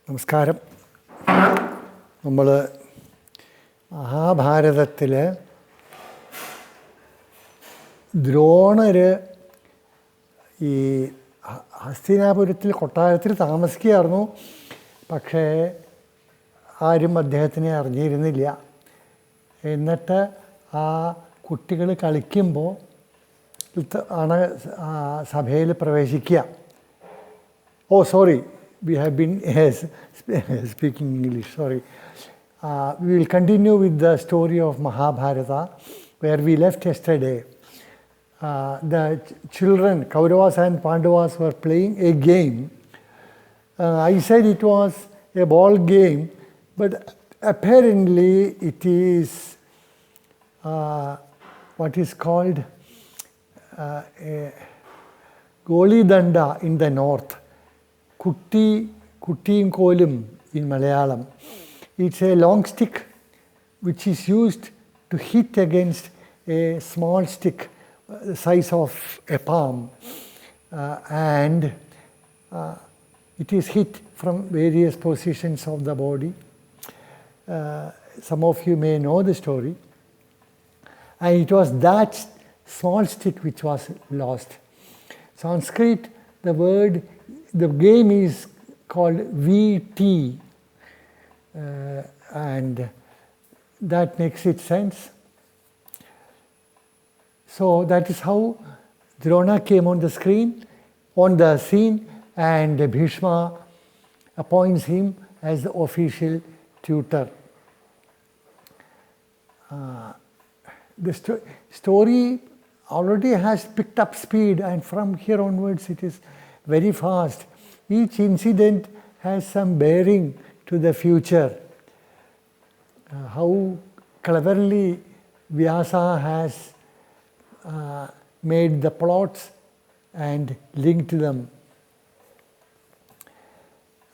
നമസ്കാരം. നമ്മൾ മഹാഭാരതത്തിൽ ദ്രോണർ ഈ ഹസ്തിനാപുരത്തിൽ കൊട്ടാരത്തിൽ താമസിക്കുകയായിരുന്നു. പക്ഷേ ആരും അദ്ദേഹത്തിനെ അറിഞ്ഞിരുന്നില്ല. എന്നിട്ട് ആ കുട്ടികൾ കളിക്കുമ്പോൾ ആണ് സഭയിൽ പ്രവേശിക്കുക. We have been speaking English, sorry. We will continue with the story of Mahabharata, where we left yesterday. The children, Kauravas and Pandavas, were playing a game. I said it was a ball game, but apparently it is what is called a Goli Danda in the north. Kuttiim Kolum in Malayalam. It's a long stick which is used to hit against a small stick the size of a palm, and it is hit from various positions of the body. Some of you may know the story. And it was that small stick which was lost. Sanskrit, the game is called VT, and that makes it sense. So that is how Drona came on the scene, and Bhishma appoints him as the official tutor. The story already has picked up speed, and from here onwards it is very fast. Each incident has some bearing to the future. How cleverly Vyasa has made the plots and linked them.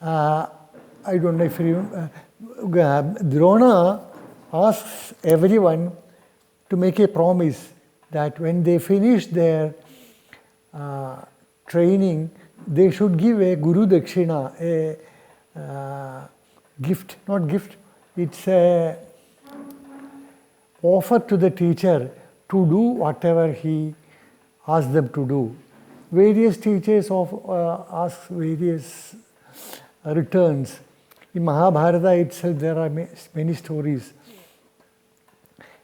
I don't know if you Drona asks everyone to make a promise that when they finish their training, they should give a Guru Dakshina, a gift, not gift, it's a offer to the teacher to do whatever he asks them to do. Various teachers ask various returns. In Mahabharata itself there are many stories.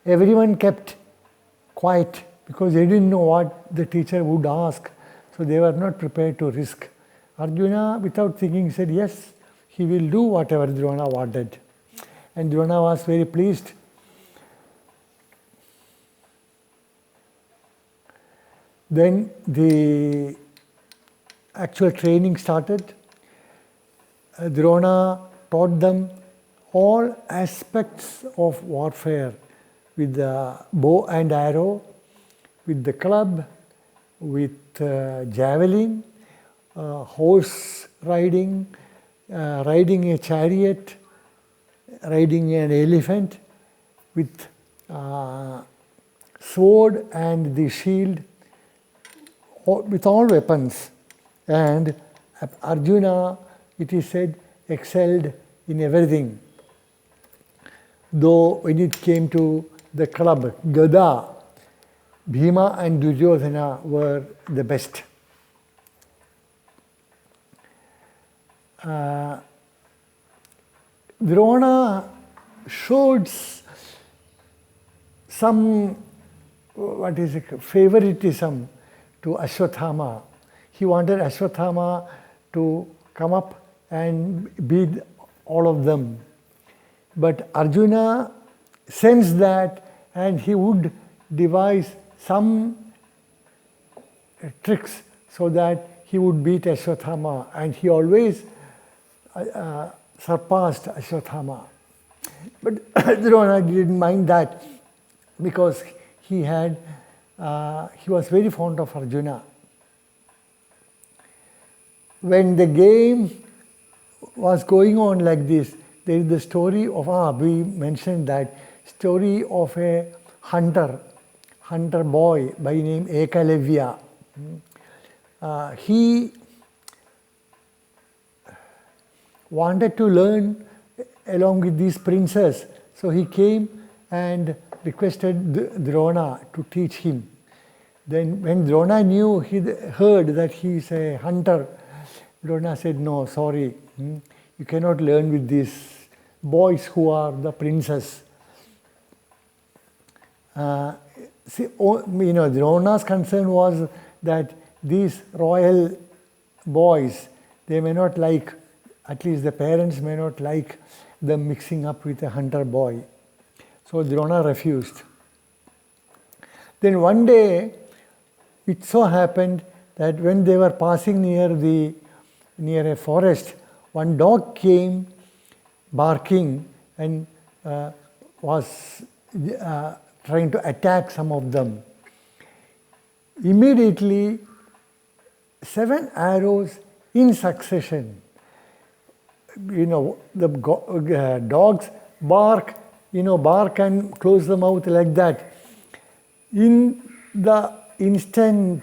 Everyone kept quiet because they didn't know what the teacher would ask. So they were not prepared to risk. Arjuna, without thinking, said yes, he will do whatever Drona wanted. And Drona was very pleased. Then the actual training started. Drona taught them all aspects of warfare, with the bow and arrow, with the club, with javelin, horse riding, riding a chariot, riding an elephant, with sword and the shield, with all weapons. And Arjuna, it is said, excelled in everything. Though when it came to the club, Gada, Bhima and Duryodhana were the best. Drona showed some favoritism to Ashwatthama. He wanted Ashwatthama to come up and beat all of them. But Arjuna sensed that, and he would devise some tricks so that he would beat Ashwatthama, and he always surpassed Ashwatthama. But Drona didn't mind that because he was very fond of Arjuna. When the game was going on like this, there is the story of, we mentioned that story of a hunter boy by name Ekalavya. He wanted to learn along with these princes. So he came and requested Drona to teach him. Then when Drona heard that he is a hunter, Drona said, no, sorry, you cannot learn with these boys who are the princes. Drona's concern was that these royal boys, they may not like, at least the parents may not like them mixing up with a hunter boy. So Drona refused. Then one day, it so happened that when they were passing near a forest, one dog came barking and was trying to attack some of them. Immediately, 7 arrows in succession. The dogs bark, bark and close the mouth like that. In the instant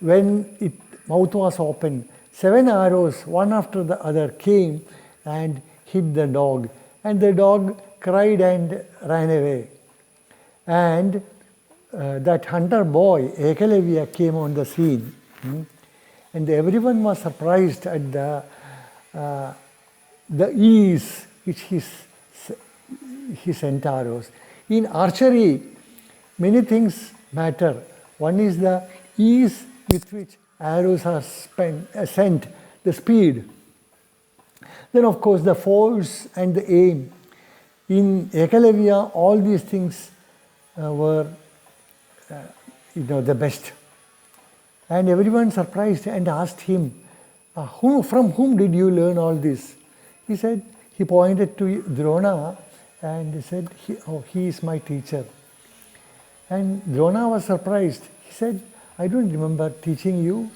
when its mouth was open, 7 arrows, one after the other, came and hit the dog. And the dog cried and ran away. And that hunter boy, Ekalavya, came on the scene. And everyone was surprised at the ease which he sent arrows. In archery, many things matter. One is the ease with which arrows are sent, the speed. Then, of course, the force and the aim. In Ekalavya, all these things were the best. And everyone surprised and asked him, from whom did you learn all this? He said, he pointed to Drona and he said, he is my teacher. And Drona was surprised. He said, I don't remember teaching you.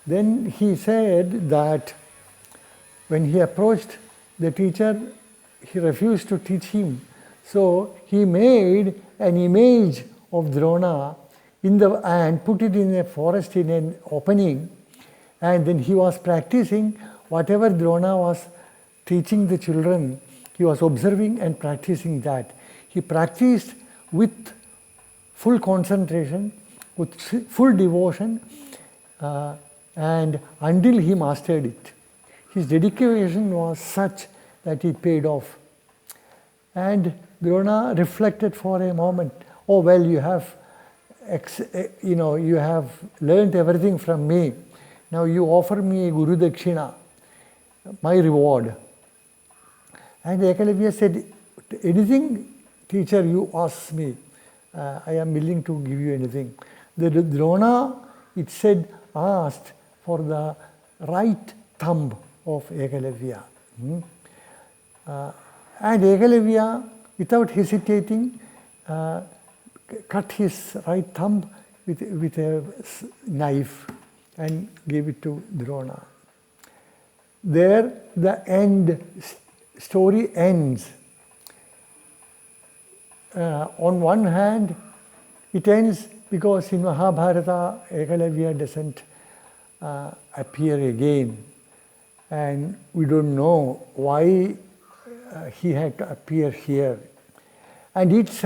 Then he said that when he approached the teacher, he refused to teach him. So he made an image of Drona and put it in a forest in an opening. And then he was practicing whatever Drona was teaching the children. He was observing and practicing that. He practiced with full concentration, with full devotion, and until he mastered it. His dedication was such that it paid off. And Drona reflected for a moment, oh well, you have learned everything from me. Now you offer me a Guru Dakshina, my reward. And Ekalavya said, anything, teacher, you ask me. I am willing to give you anything. The Drona, it said, asked for the right thumb of Ekalavya. And Ekalavya, without hesitating, cut his right thumb with a knife and gave it to Drona. There, the story ends. On one hand, it ends because in Mahabharata, Ekalavya doesn't appear again. And we don't know why he had to appear here. And it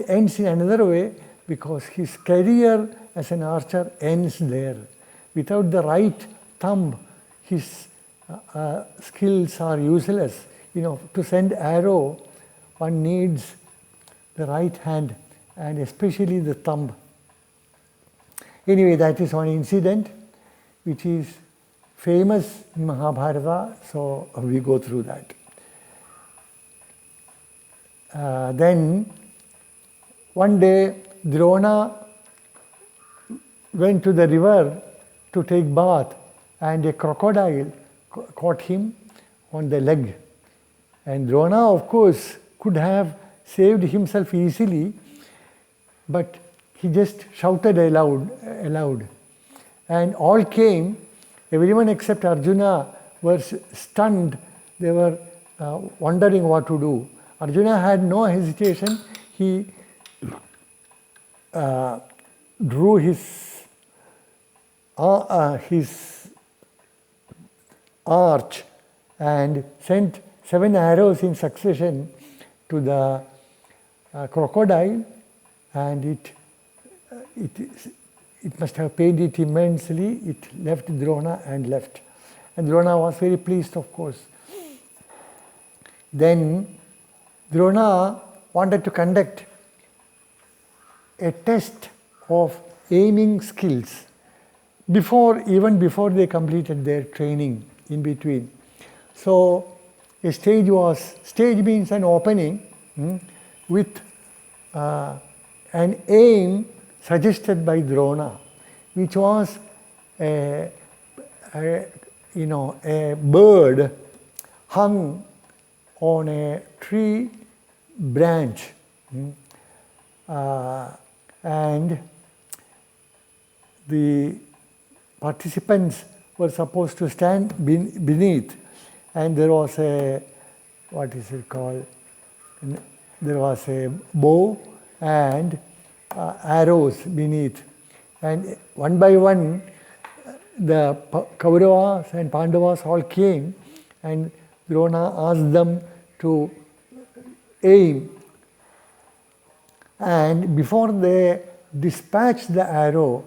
ends in another way because his career as an archer ends there. Without the right thumb, his skills are useless. To send arrow, one needs the right hand and especially the thumb. Anyway, that is one incident which is famous in Mahabharata, so we go through that. Then one day Drona went to the river to take bath and a crocodile caught him on the leg. And Drona, of course, could have saved himself easily, but he just shouted aloud. And all came, everyone except Arjuna were stunned. They were wondering what to do. Arjuna had no hesitation. He drew his arch and sent 7 arrows in succession to the crocodile, and it must have pained it immensely. It left Drona and left. And Drona was very pleased, of course. Then Drona wanted to conduct a test of aiming skills even before they completed their training in between. So a stage means an opening with an aim suggested by Drona, which was a bird hung on a tree branch, and the participants were supposed to stand beneath, and there was a there was a bow and arrows beneath, and one by one the Kauravas and Pandavas all came, and Drona asked them to aim, and before they dispatched the arrow,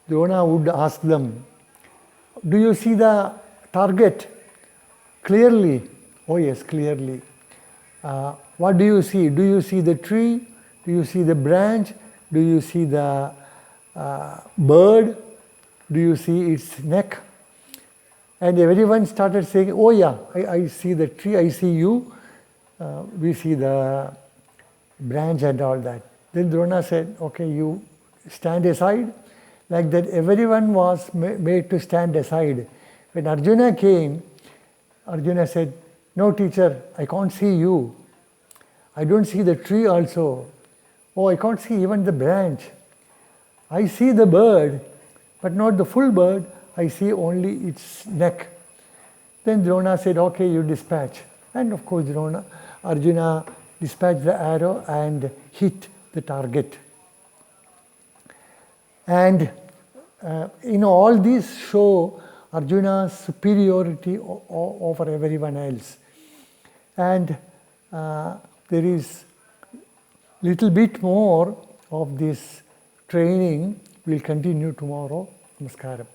Drona would ask them, "Do you see the target clearly?" "Oh yes, clearly." "What do you see? Do you see the tree? Do you see the branch? Do you see the bird? Do you see its neck?" And everyone started saying, "Oh yeah, I see the tree, I see you, we see the branch and all that." Then Drona said, "Okay, you stand aside." Like that, everyone was made to stand aside. When Arjuna came, Arjuna said, "No, teacher, I can't see you. I don't see the tree also. Oh, I can't see even the branch. I see the bird, but not the full bird. I see only its neck." Then Drona said, "Okay, you dispatch." And of course, Arjuna dispatched the arrow and hit the target. And all these show Arjuna's superiority over everyone else. And there is little bit more of this training. We'll continue tomorrow. Namaskaram.